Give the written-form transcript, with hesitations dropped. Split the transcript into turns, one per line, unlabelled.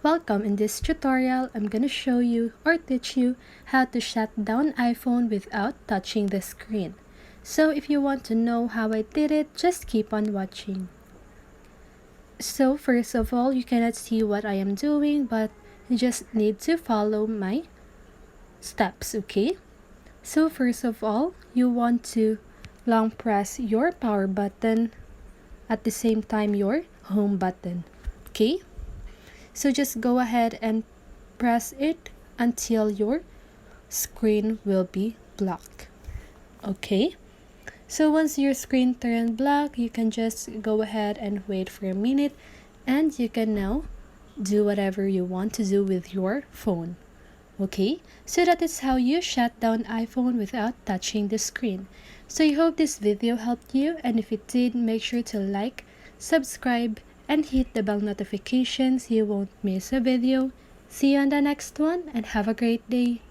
Welcome. In this tutorial, I'm gonna show you or teach you how to shut down iPhone without touching the screen. So if you want to know how I did it, just keep on watching. So first of all, you cannot see what I am doing, but you just need to follow my steps, okay? So first of all, you want to long press your power button at the same time your home button, okay? So just go ahead and press it until your screen will be black. Okay, so once your screen turned black, you can just go ahead and wait for a minute, and you can now do whatever you want to do with your phone. Okay, so that is how you shut down iPhone without touching the screen. So I hope this video helped you, and if it did, make sure to like, subscribe, and hit the bell notifications so you won't miss a video. See you on the next one, and have a great day.